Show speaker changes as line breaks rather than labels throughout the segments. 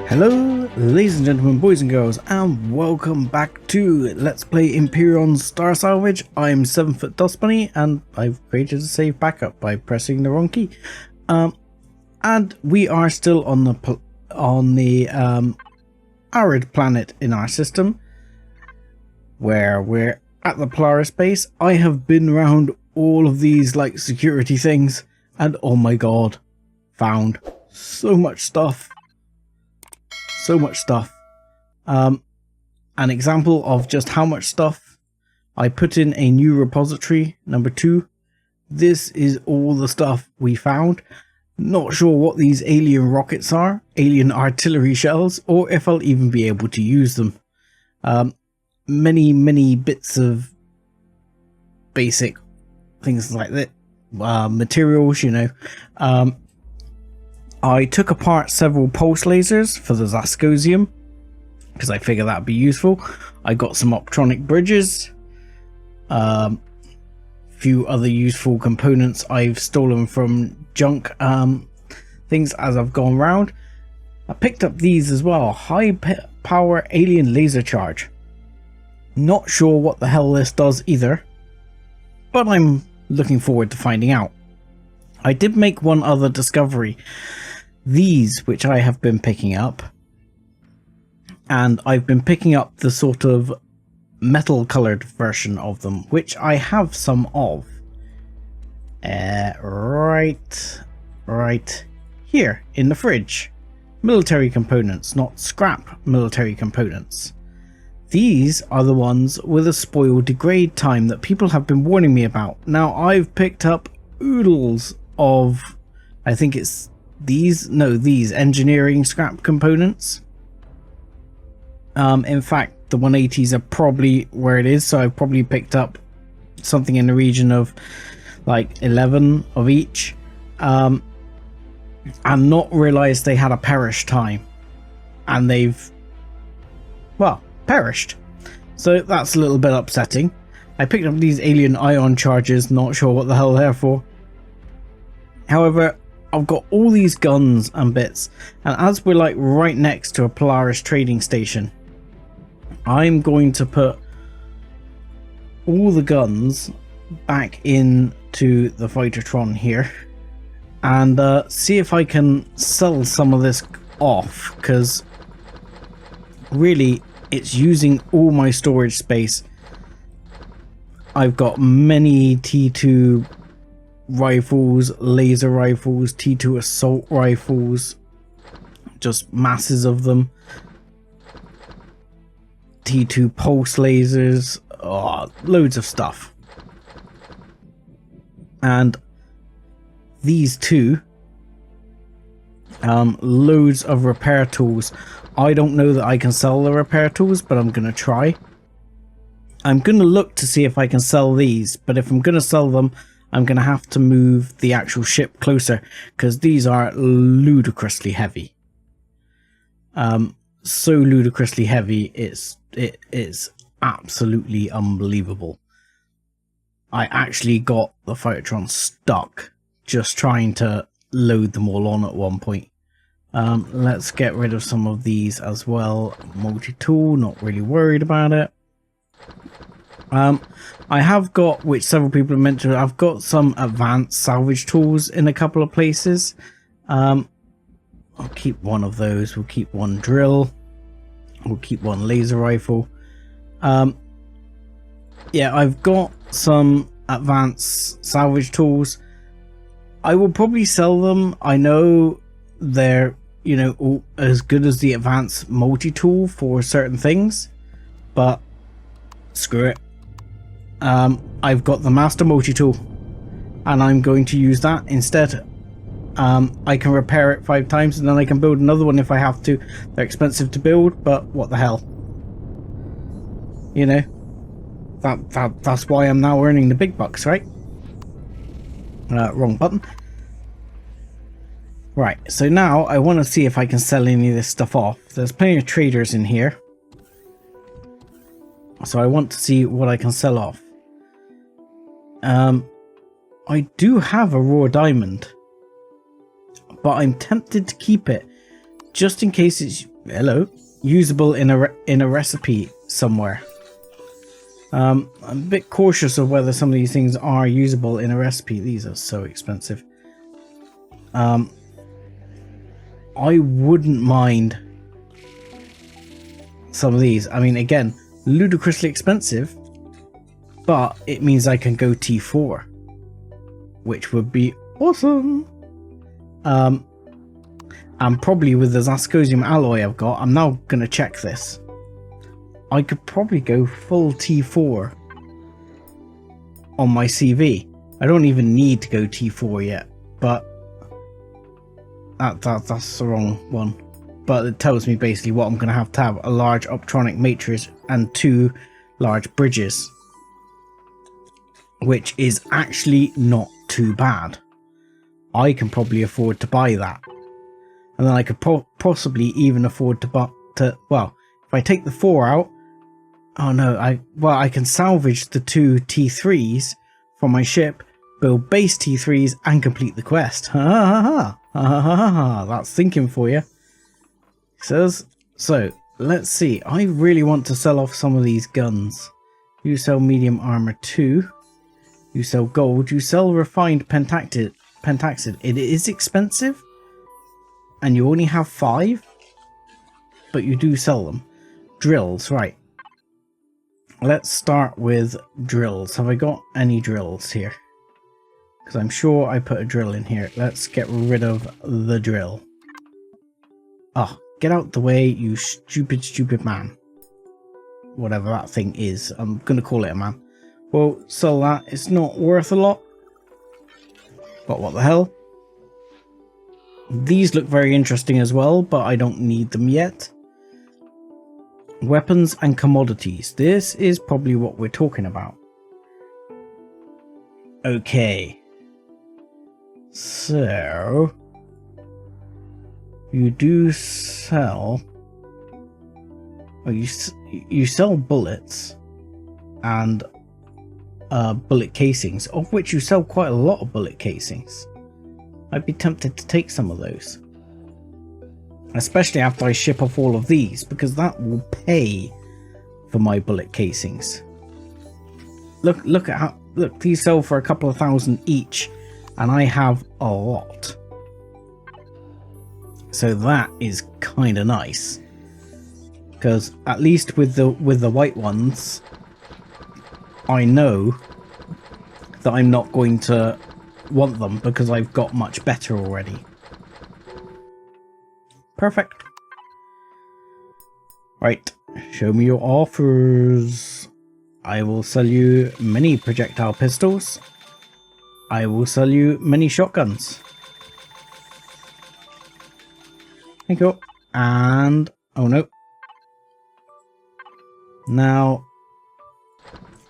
Hello, ladies and gentlemen, boys and girls, and welcome back to Let's Play Empyrion Star Salvage. I'm 7-Foot Dust Bunny, and I've created a save backup by pressing the wrong key. And we are still on the arid planet in our system, where we're at the Polaris base. I have been around all of these like security things, and oh my god, found so much stuff. So much stuff. An example of just how much stuff. I put in a new repository, number 2. This is all the stuff we found. Not sure what these alien rockets are, alien artillery shells, or if I'll even be able to use them. Many bits of basic things like that. Materials, you know. I took apart several pulse lasers for the Zascosium, because I figured that'd be useful. I got some optronic bridges, few other useful components I've stolen from junk things as I've gone around. I picked up these as well, high power alien laser charge. Not sure what the hell this does either, but I'm looking forward to finding out. I did make one other discovery. These, which I have been picking up, and I've been picking up the sort of metal coloured version of them, which I have some of. Right here in the fridge. Military components, not scrap military components. These are the ones with a spoil degrade time that people have been warning me about. Now I've picked up oodles of, I think it's these engineering scrap components. In fact, the 180s are probably where it is, so I've probably picked up something in the region of like 11 of each, and not realized they had a perish time, and they've, well, perished. So that's a little bit upsetting. I picked up these alien ion charges, not sure what the hell they're for. However, I've got all these guns and bits, and as we're like right next to a Polaris trading station, I'm going to put all the guns back into the Fightertron here and see if I can sell some of this off, because really it's using all my storage space. I've got many T2 rifles, laser rifles, T2 assault rifles, just masses of them, T2 pulse lasers, loads of stuff. And these two, loads of repair tools. I don't know that I can sell the repair tools, but I'm gonna try. I'm gonna look to see if I can sell these, but if I'm gonna sell them, I'm going to have to move the actual ship closer, because these are ludicrously heavy. So ludicrously heavy, it is absolutely unbelievable. I actually got the Fightertron stuck just trying to load them all on at one point. Let's get rid of some of these as well. Multi-tool, not really worried about it. I have got, which several people have mentioned, I've got some advanced salvage tools in a couple of places. I'll keep one of those. We'll keep one drill. We'll keep one laser rifle. Yeah, I've got some advanced salvage tools. I will probably sell them. I know they're, you know, as good as the advanced multi-tool for certain things, but screw it. I've got the master multi-tool, and I'm going to use that instead. I can repair it 5 times, and then I can build another one if I have to. They're expensive to build, but what the hell, you know, that's why I'm now earning the big bucks, right? Wrong button. Right, so now I want to see if I can sell any of this stuff off. There's plenty of traders in here, so I want to see what I can sell off. I do have a raw diamond, but I'm tempted to keep it just in case it's Hello. Usable in a recipe somewhere. I'm a bit cautious of whether some of these things are usable in a recipe. These are so expensive. I wouldn't mind some of these. I mean, again, ludicrously expensive, but it means I can go T4, which would be awesome. And probably with the Zascosium alloy I've got, I'm now going to check this. I could probably go full T4 on my CV. I don't even need to go T4 yet, but that's the wrong one. But it tells me basically what I'm going to have a large optronic matrix and 2 large bridges, which is actually not too bad. I can probably afford to buy that. And then I could possibly even afford to buy, well, if I take the 4 out, oh no, I can salvage the 2 T3s from my ship, build base T3s, and complete the quest. Ha ha ha ha ha ha ha. That's thinking for you. It says, so let's see. I really want to sell off some of these guns. You sell medium armor 2. You sell gold. You sell refined pentaxid. It is expensive. And you only have 5, but you do sell them. Drills, right. Let's start with drills. Have I got any drills here? Because I'm sure I put a drill in here. Let's get rid of the drill. Oh, get out the way, you stupid man. Whatever that thing is. I'm going to call it a man. Well, sell that. It's not worth a lot. But what the hell? These look very interesting as well, but I don't need them yet. Weapons and commodities. This is probably what we're talking about. Okay. So, you do sell... Oh, you sell bullets and bullet casings, of which you sell quite a lot of bullet casings. I'd be tempted to take some of those. Especially after I ship off all of these, because that will pay for my bullet casings. Look at how... Look, these sell for a couple of thousand each, and I have a lot. So that is kind of nice. Because at least with the white ones, I know that I'm not going to want them because I've got much better already. Perfect. Right, show me your offers. I will sell you many projectile pistols. I will sell you many shotguns. Thank you. And oh no. Now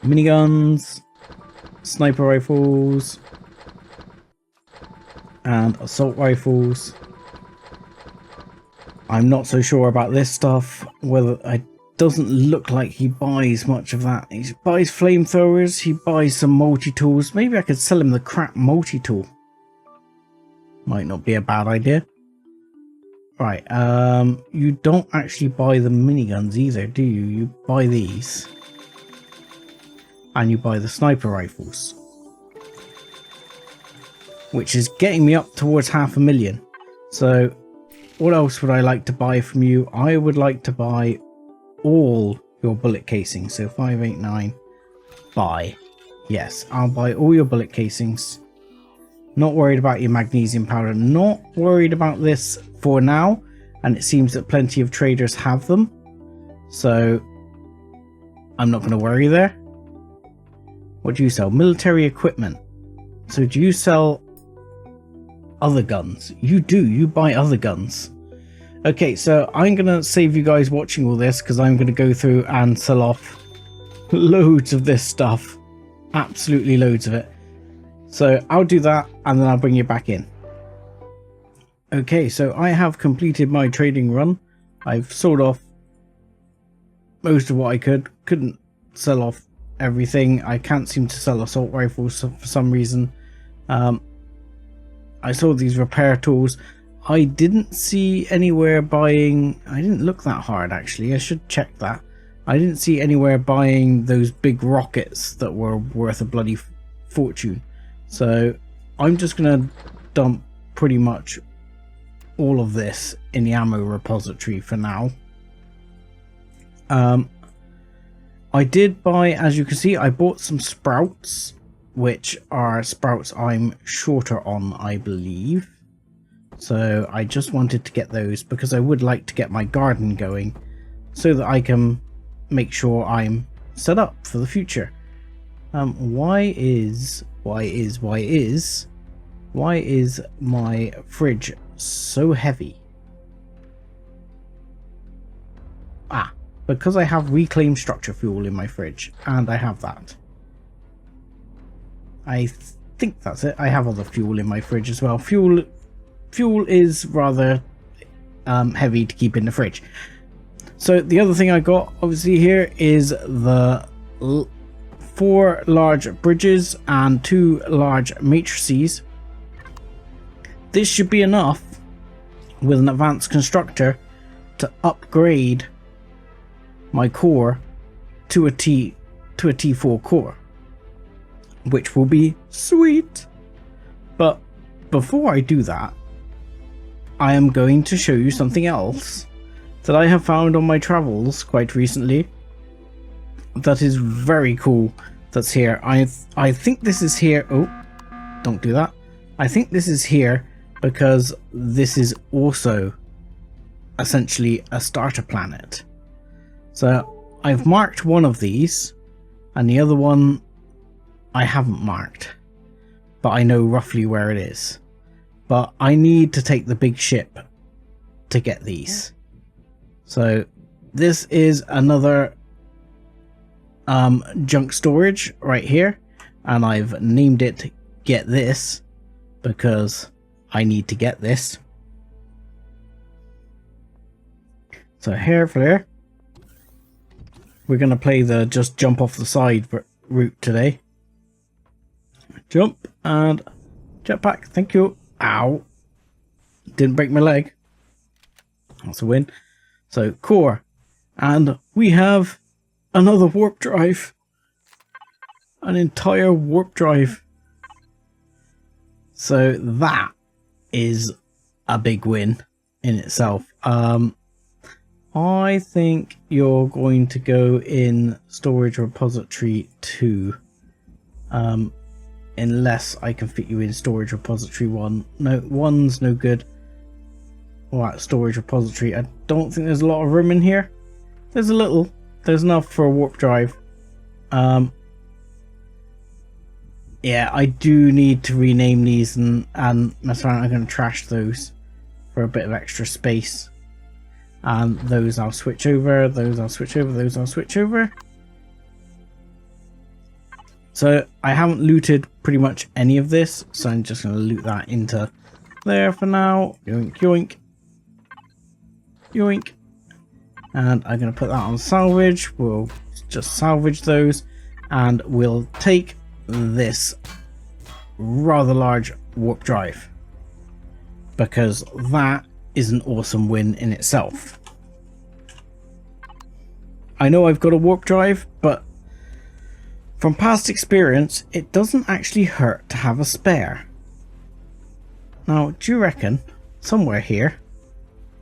miniguns, sniper rifles, and assault rifles. I'm not so sure about this stuff, whether it doesn't look like he buys much of that. He buys flamethrowers, he buys some multi-tools. Maybe I could sell him the crap multi-tool. Might not be a bad idea. Right, you don't actually buy the miniguns either, do you? You buy these. And you buy the sniper rifles. Which is getting me up towards 500,000. So, what else would I like to buy from you? I would like to buy all your bullet casings. So 589, buy. Yes, I'll buy all your bullet casings. Not worried about your magnesium powder. Not worried about this for now. And it seems that plenty of traders have them. So I'm not going to worry there. What do you sell? Military equipment. So do you sell other guns? You do. You buy other guns. Okay, so I'm going to save you guys watching all this because I'm going to go through and sell off loads of this stuff. Absolutely loads of it. So I'll do that and then I'll bring you back in. Okay, so I have completed my trading run. I've sold off most of what I could. Couldn't sell off everything. I can't seem to sell assault rifles for some reason. I sold these repair tools. I didn't see anywhere buying... I didn't look that hard, actually. I should check that. I didn't see anywhere buying those big rockets that were worth a bloody fortune. So I'm just going to dump pretty much all of this in the ammo repository for now. I did buy, as you can see, I bought some sprouts, which are sprouts I'm shorter on, I believe. So I just wanted to get those because I would like to get my garden going so that I can make sure I'm set up for the future. Why is my fridge so heavy? Because I have reclaimed structure fuel in my fridge, and I have that. I think that's it. I have other fuel in my fridge as well. Fuel is rather heavy to keep in the fridge. So the other thing I got obviously here is the 4 large bridges and 2 large matrices. This should be enough with an advanced constructor to upgrade my core to a T4 core, which will be sweet. But before I do that, I am going to show you something else that I have found on my travels quite recently that is very cool. That's here. I think this is here. Oh, don't do that. I think this is here because this is also essentially a starter planet. So I've marked one of these and the other one I haven't marked, but I know roughly where it is. But I need to take the big ship to get these. So this is another junk storage right here, and I've named it Get This because I need to get this. So here for there. We're going to play the just jump off the side route today. Jump and jetpack. Thank you. Ow. Didn't break my leg. That's a win. So core. And we have another warp drive. An entire warp drive. So that is a big win in itself. I think you're going to go in storage repository 2. Unless I can fit you in storage repository 1. No, 1's no good. Alright, storage repository. I don't think there's a lot of room in here. There's a little. There's enough for a warp drive. Yeah, I do need to rename these and mess around. I'm going to trash those for a bit of extra space. And those I'll switch over, those I'll switch over, those I'll switch over. So I haven't looted pretty much any of this, so I'm just going to loot that into there for now. Yoink, yoink. Yoink. And I'm going to put that on salvage. We'll just salvage those, and we'll take this rather large warp drive, because that is an awesome win in itself. I know I've got a warp drive, but from past experience, it doesn't actually hurt to have a spare. Now, do you reckon somewhere here,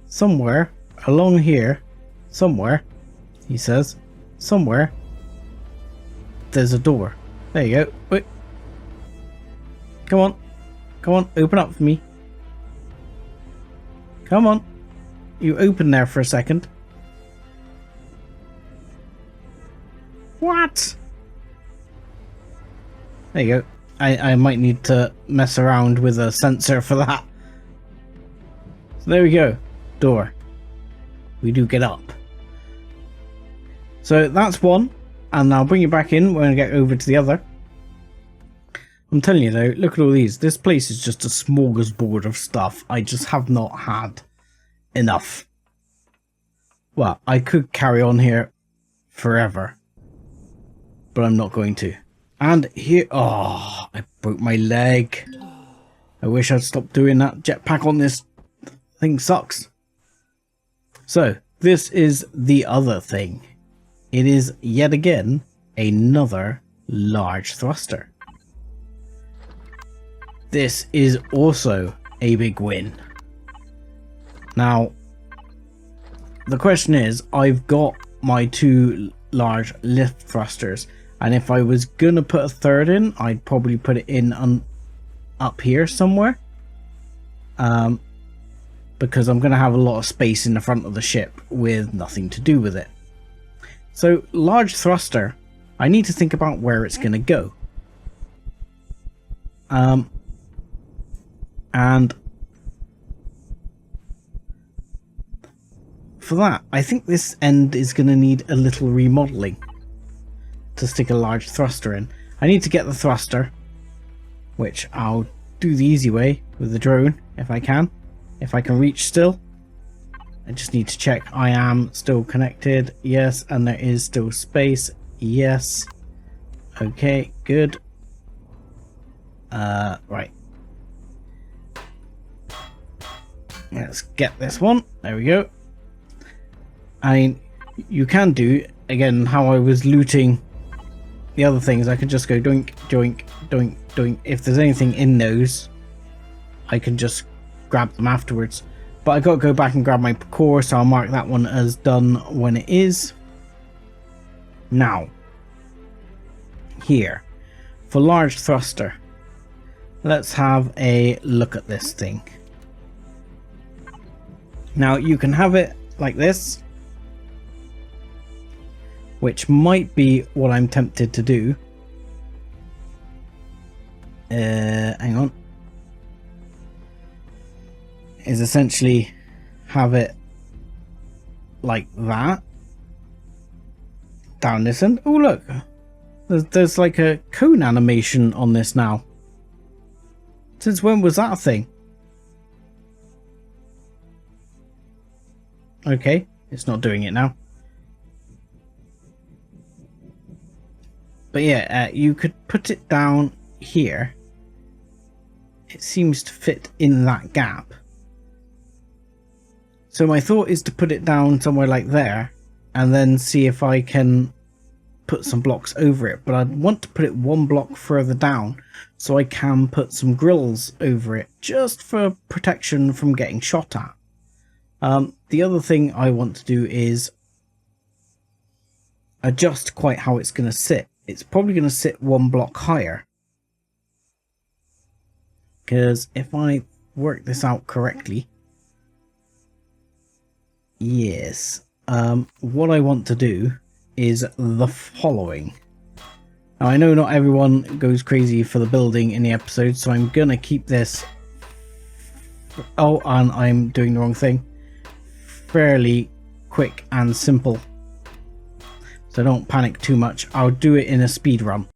somewhere along here, somewhere, he says, somewhere, there's a door. There you go. Wait. Come on. Come on, open up for me. Come on. You open there for a second. What? There you go. I might need to mess around with a sensor for that. So there we go. Door. We do get up. So that's one. And I'll bring you back in when I get over to the other. I'm telling you though, look at all these. This place is just a smorgasbord of stuff. I just have not had enough. Well, I could carry on here forever, but I'm not going to. And here, oh, I broke my leg. I wish I'd stopped doing that jetpack on this thing sucks. So this is the other thing. It is yet again another large thruster. This is also a big win. Now, the question is, I've got my 2 large lift thrusters, and if I was gonna put a third in, I'd probably put it in up here somewhere, because I'm gonna have a lot of space in the front of the ship with nothing to do with it. So large thruster, I need to think about where it's gonna go. And for that, I think this end is going to need a little remodeling to stick a large thruster in. I need to get the thruster, which I'll do the easy way with the drone if I can reach still. I just need to check I am still connected. Yes, and there is still space. Yes. Okay, good. Right. Let's get this one. There we go. I mean, you can do, again, how I was looting the other things. I could just go doink, doink, doink, doink. If there's anything in those, I can just grab them afterwards. But I got to go back and grab my core, so I'll mark that one as done when it is. Now, here, for large thruster, let's have a look at this thing. Now, you can have it like this, which might be what I'm tempted to do. Hang on. Is essentially have it like that down this end. Oh look, there's like a cone animation on this now. Since when was that a thing? Okay, it's not doing it now. But yeah, you could put it down here. It seems to fit in that gap. So my thought is to put it down somewhere like there, and then see if I can put some blocks over it. But I'd want to put it 1 block further down, so I can put some grills over it, just for protection from getting shot at. The other thing I want to do is adjust quite how it's going to sit. It's probably going to sit 1 block higher. Because if I work this out correctly, yes, what I want to do is the following. Now I know not everyone goes crazy for the building in the episode, so I'm going to keep this, oh, and I'm doing the wrong thing, fairly quick and simple. So don't panic too much. I'll do it in a speed run.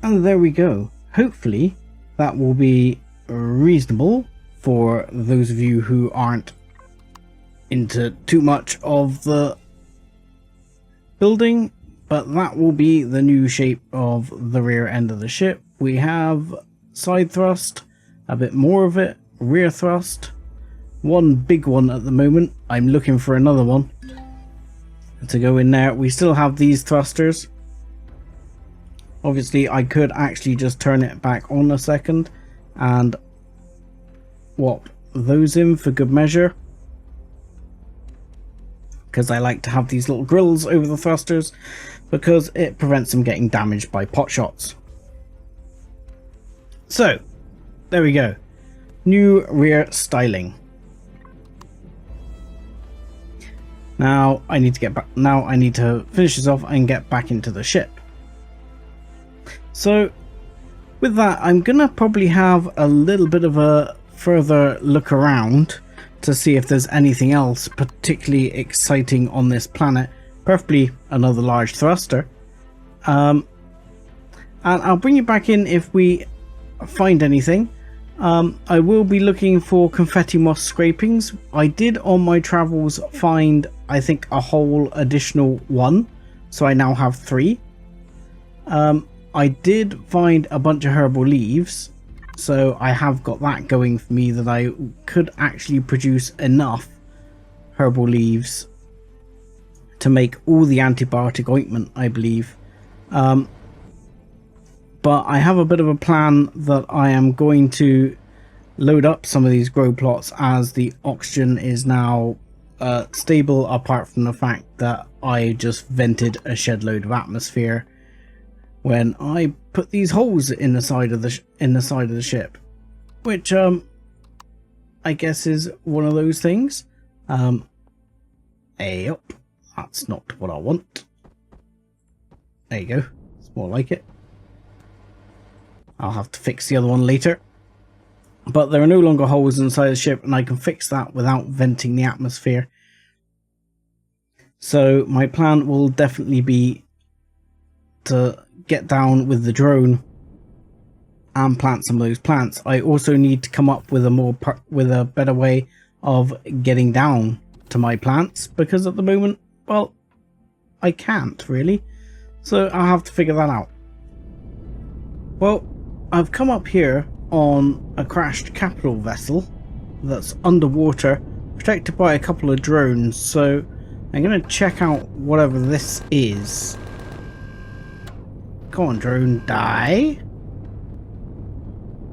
And there we go. Hopefully that will be reasonable for those of you who aren't into too much of the building, but that will be the new shape of the rear end of the ship. We have side thrust, a bit more of it, rear thrust, one big one at the moment. I'm looking for another one to go in there. We still have these thrusters. Obviously I could actually just turn it back on a second and swap those in for good measure, because I like to have these little grills over the thrusters because it prevents them getting damaged by pot shots. So there we go, new rear styling. Now I need to get back. Now I need to finish this off and get back into the ship. So with that, I'm gonna probably have a little bit of a further look around to see if there's anything else particularly exciting on this planet, preferably another large thruster. And I'll bring you back in if we find anything. I will be looking for confetti moss scrapings. I did on my travels find, I think, a whole additional one, so I now have 3. I did find a bunch of herbal leaves, so I have got that going for me, that I could actually produce enough herbal leaves to make all the antibiotic ointment, I believe. But I have a bit of a plan that I am going to load up some of these grow plots, as the oxygen is now stable, apart from the fact that I just vented a shed load of atmosphere when I put these holes in the side of the ship, which I guess is one of those things. Yep, that's not what I want. There you go, it's more like it. I'll have to fix the other one later, but there are no longer holes inside the ship, and I can fix that without venting the atmosphere. So my plan will definitely be to get down with the drone and plant some of those plants. I also need to come up with a better way of getting down to my plants, because at the moment, well, I can't really, so I'll have to figure that out. Well, I've come up here on a crashed capital vessel that's underwater, protected by a couple of drones, so I'm going to check out whatever this is. Come on, drone, die.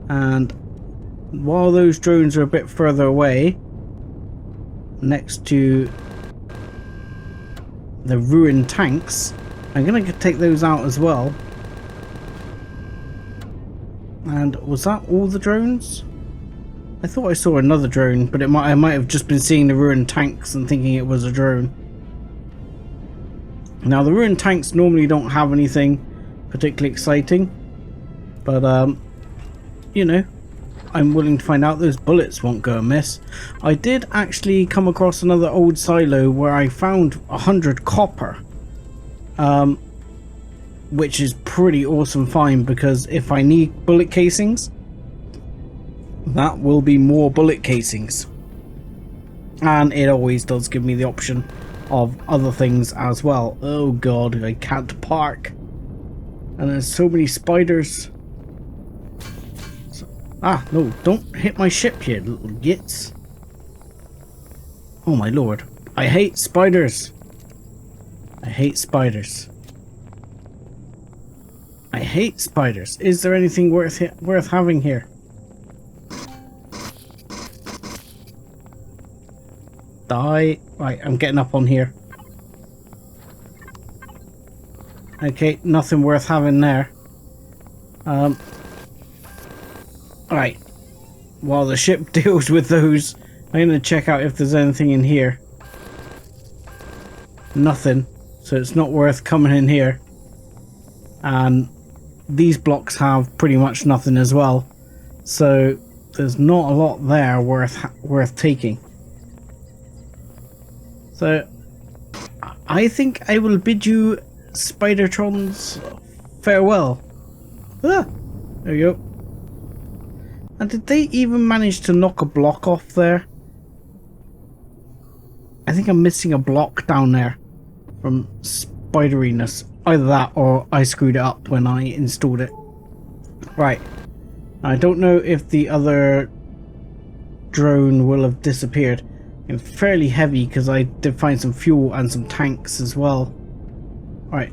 And while those drones are a bit further away, next to the ruined tanks, I'm going to take those out as well. And was that all the drones? I thought I saw another drone, but I might have just been seeing the ruined tanks and thinking it was a drone. Now, the ruined tanks normally don't have anything particularly exciting, but you know, I'm willing to find out. Those bullets won't go amiss. I did actually come across another old silo where I found 100 copper, which is pretty awesome find, because if I need bullet casings, that will be more bullet casings, and it always does give me the option of other things as well. Oh god, I can't park, and there's so many spiders. No, don't hit my ship, you little gits. Oh my lord, I hate spiders. I hate spiders. I hate spiders. Is there anything worth having here? Die. Right, I'm getting up on here. Okay, nothing worth having there. Alright. While the ship deals with those, I'm going to check out if there's anything in here. Nothing. So it's not worth coming in here. And these blocks have pretty much nothing as well. So there's not a lot there worth taking. So I think I will bid you Spidertrons farewell. Ah, there you go. And did they even manage to knock a block off there? I think I'm missing a block down there from spideriness. Either that or I screwed it up when I installed it. Right. I don't know if the other drone will have disappeared. It's fairly heavy because I did find some fuel and some tanks as well. Right.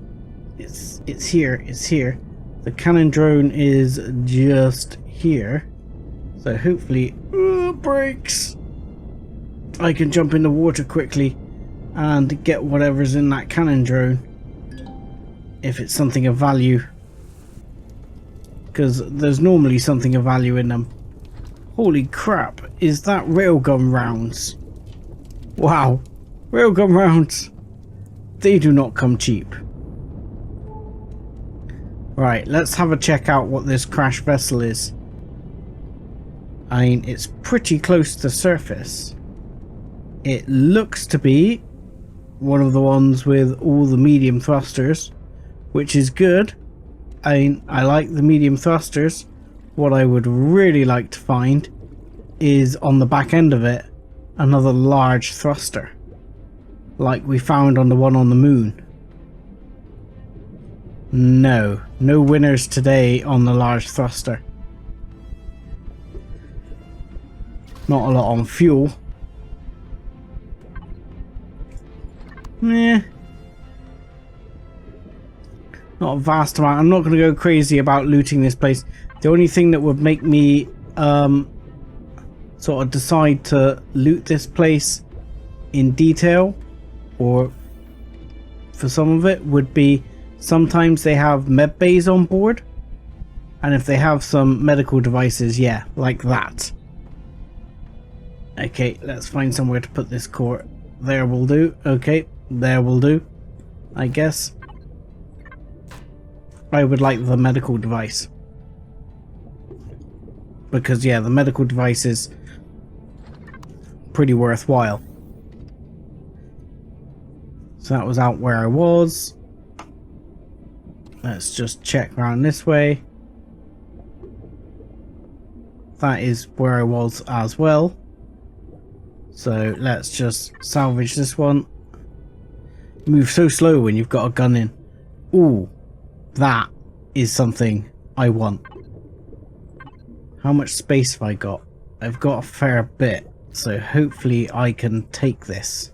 It's here. It's here. The cannon drone is just here. So hopefully, brakes! I can jump in the water quickly and get whatever's in that cannon drone. If it's something of value. Because there's normally something of value in them. Holy crap, is that railgun rounds? Wow, railgun rounds. They do not come cheap. Right, let's have a check out what this crash vessel is. I mean, it's pretty close to the surface. It looks to be one of the ones with all the medium thrusters, which is good. I mean, I like the medium thrusters. What I would really like to find is on the back end of it another large thruster, like we found on the one on the moon. No winners today on the large thruster. Not a lot on fuel. Not a vast amount. I'm not going to go crazy about looting this place. The only thing that would make me sort of decide to loot this place in detail, or for some of it, would be sometimes they have med bays on board, and if they have some medical devices, yeah, like that. Okay, let's find somewhere to put this core. There will do. Okay, there will do, I guess. I would like the medical device. Because, yeah, the medical device is pretty worthwhile. So that was out where I was. Let's just check around this way. That is where I was as well. So let's just salvage this one. Move so slow when you've got a gun in. Ooh, that is something I want. How much space have I got? I've got a fair bit, so hopefully I can take this.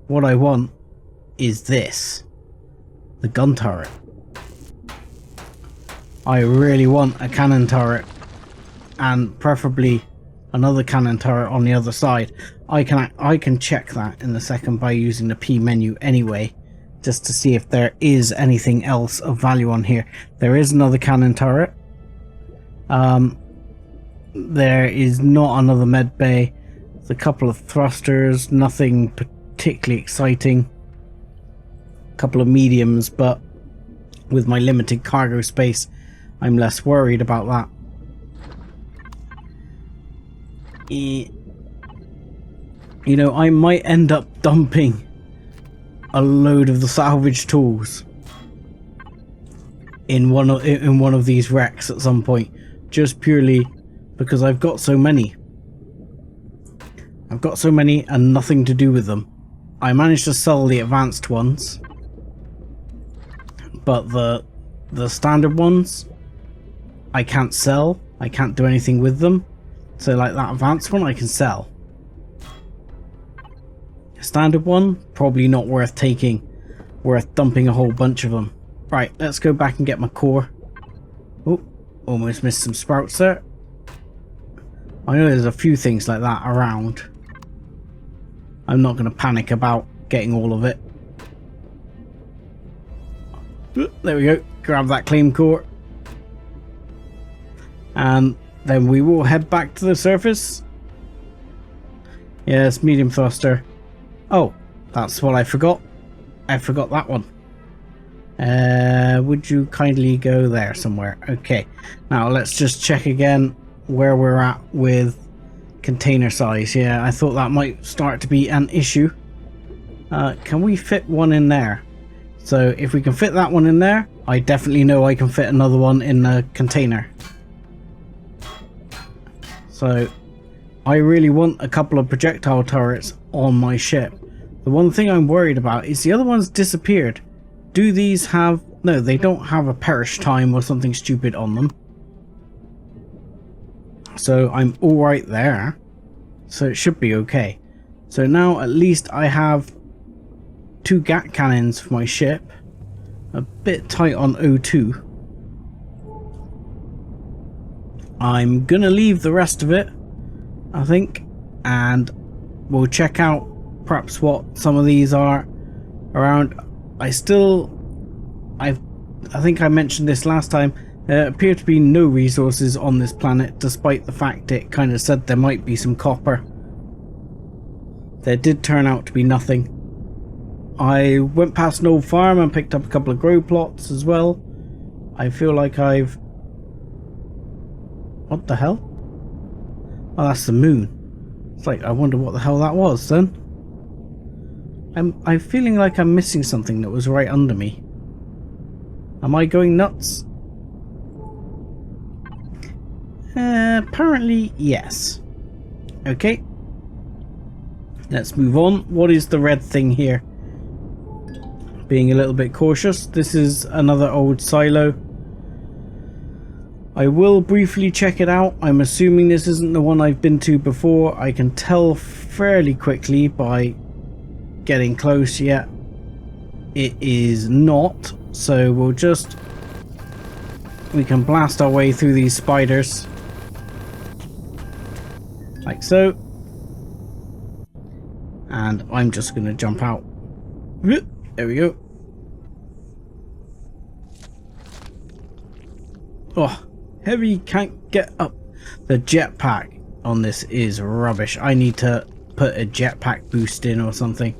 What I want is this. The gun turret. I really want a cannon turret. And preferably another cannon turret on the other side. I can check that in a second by using the P menu anyway, just to see if there is anything else of value on here. There is another cannon turret. There is not another med bay. There's a couple of thrusters, nothing particularly exciting. A couple of mediums, but with my limited cargo space, I'm less worried about that. You know, I might end up dumping a load of the salvage tools in one of these wrecks at some point, just purely because I've got so many. I've got so many and nothing to do with them. I managed to sell the advanced ones, but the standard ones I can't sell. I can't do anything with them. So like that advanced one I can sell. Standard one, probably not worth taking. Worth dumping a whole bunch of them. Right, let's go back and get my core. Oh, almost missed some sprouts there. I know there's a few things like that around. I'm not going to panic about getting all of it. There we go. Grab that claim core. And then we will head back to the surface. Yes, medium thruster. Oh, that's what I forgot. I forgot that one. Would you kindly go there somewhere? Okay. Now let's just check again where we're at with container size. Yeah, I thought that might start to be an issue. Can we fit one in there? So if we can fit that one in there, I definitely know I can fit another one in the container. So I really want a couple of projectile turrets on my ship. The one thing I'm worried about is the other ones disappeared. Do these have... No, they don't have a perish time or something stupid on them. So I'm alright there. So it should be okay. So now at least I have 2 gat cannons for my ship. A bit tight on O2. I'm gonna leave the rest of it, I think, and we'll check out perhaps what some of these are around. I think I mentioned this last time. There appear to be no resources on this planet, despite the fact it kind of said there might be some copper. There did turn out to be nothing. I went past an old farm and picked up a couple of grow plots as well. I feel like I've... What the hell? Oh, that's the moon. It's like, I wonder what the hell that was then. I'm feeling like I'm missing something that was right under me. Am I going nuts? Apparently, yes. Okay. Let's move on. What is the red thing here? Being a little bit cautious. This is another old silo. I will briefly check it out. I'm assuming this isn't the one I've been to before. I can tell fairly quickly by getting close. Yet it is not. So we'll just... We can blast our way through these spiders. Like so. And I'm just going to jump out. There we go. Oh, heavy, can't get up. The jetpack on this is rubbish. I need to put a jetpack boost in or something,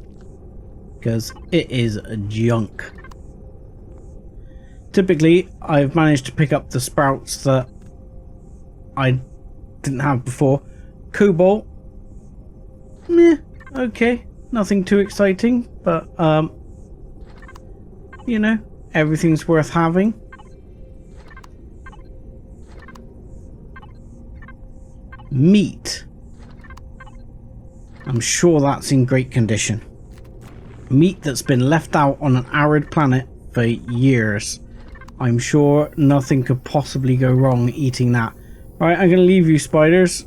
because it is junk. Typically, I've managed to pick up the sprouts that I didn't have before. Cobalt, meh, okay, nothing too exciting, but you know, everything's worth having. Meat. I'm sure that's in great condition. Meat that's been left out on an arid planet for years. I'm sure nothing could possibly go wrong eating that. Right, I'm going to leave you, spiders.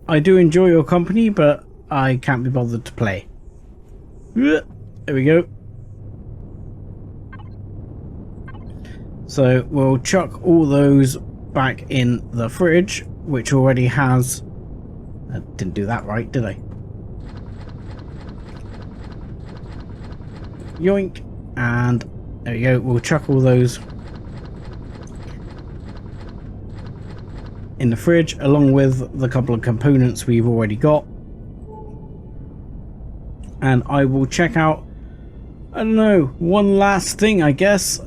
I do enjoy your company, but I can't be bothered to play. There we go. So we'll chuck all those back in the fridge, which already has... I didn't do that right, did I? Yoink. And there we go. We'll chuck all those in the fridge, along with the couple of components we've already got. And I will check out, I don't know, one last thing, I guess.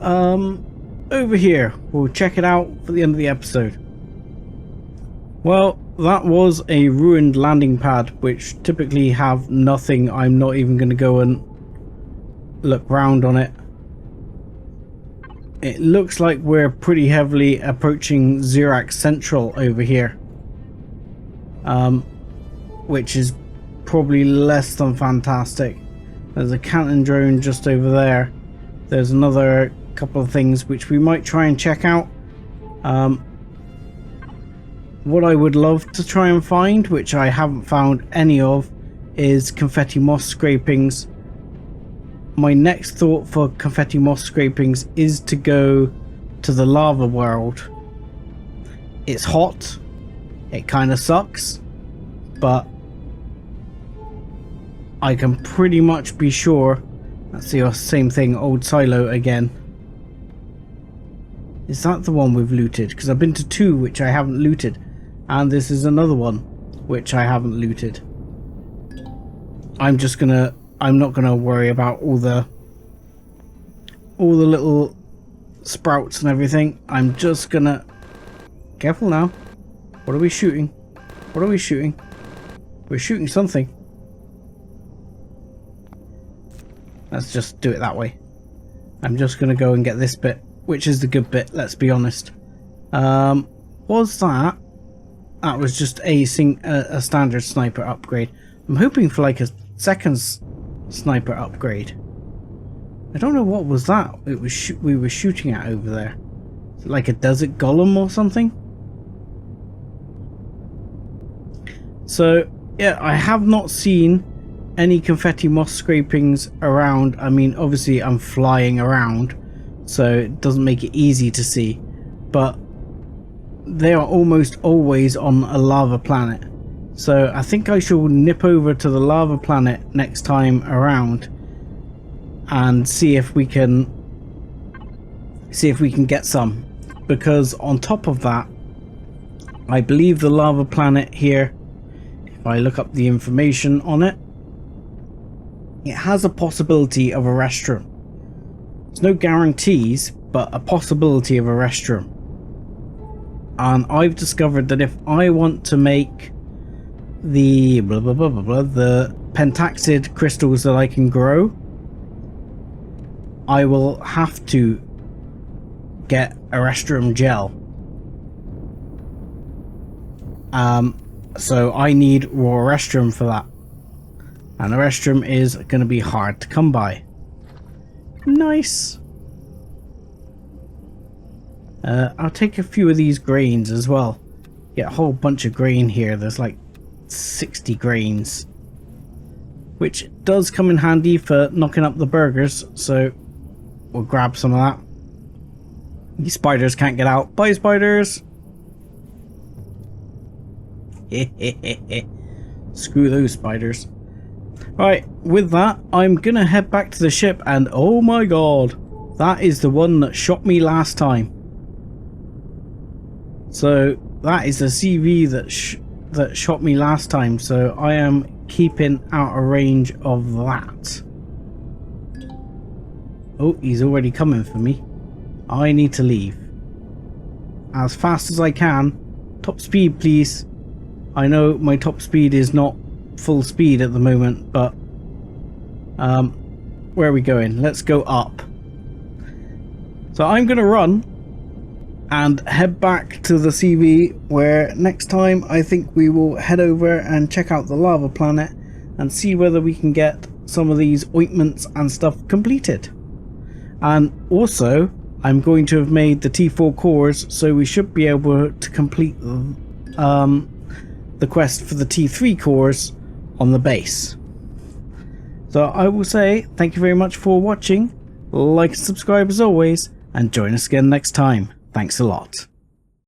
Over here. We'll check it out for the end of the episode. Well, that was a ruined landing pad, which typically have nothing. I'm not even going to go and look round on it. It looks like we're pretty heavily approaching Xerax Central over here. Which is probably less than fantastic. There's a cannon drone just over there. There's another couple of things which we might try and check out. What I would love to try and find, which I haven't found any of, is confetti moss scrapings. My next thought for confetti moss scrapings is to go to the lava world. It's hot, it kind of sucks, but I can pretty much be sure. That's the same thing, old silo again. Is that the one we've looted? Because I've been to 2 which I haven't looted, and this is another one which I haven't looted. I'm not gonna worry about all the little sprouts and everything. I'm just gonna... Careful now. What are we shooting? What are we shooting? We're shooting something. Let's just do it that way. I'm just going to go and get this bit, which is the good bit, let's be honest. Was that? That was just a standard sniper upgrade. I'm hoping for like a second sniper upgrade. I don't know what was that. It was we were shooting at over there. Is it like a desert golem or something? So yeah, I have not seen any confetti moss scrapings around. I mean, obviously I'm flying around, so it doesn't make it easy to see, but they are almost always on a lava planet. So I think I shall nip over to the lava planet next time around and see if we can get some, because on top of that, I believe the lava planet here, if I look up the information on it, it has a possibility of a restroom. There's no guarantees, but a possibility of a restroom. And I've discovered that if I want to make the the pentaxid crystals that I can grow, I will have to get a restroom gel. So I need raw restroom for that. And the restroom is going to be hard to come by. Nice. I'll take a few of these grains as well. Get a whole bunch of grain here. There's like 60 grains, which does come in handy for knocking up the burgers, so we'll grab some of that. These spiders can't get out. Bye, spiders. Screw those spiders. Right, with that, I'm gonna head back to the ship, and oh my god, that is the one that shot me last time. So that is the CV that shot me last time, so I am keeping out of range of that. Oh, he's already coming for me. I need to leave as fast as I can. Top speed, please. I know my top speed is not full speed at the moment, but where are we going? Let's go up. So I'm gonna run and head back to the CV, where next time I think we will head over and check out the lava planet and see whether we can get some of these ointments and stuff completed. And also I'm going to have made the T4 cores, so we should be able to complete the quest for the T3 cores on the base. So I will say thank you very much for watching, like and subscribe as always, and join us again next time. Thanks a lot.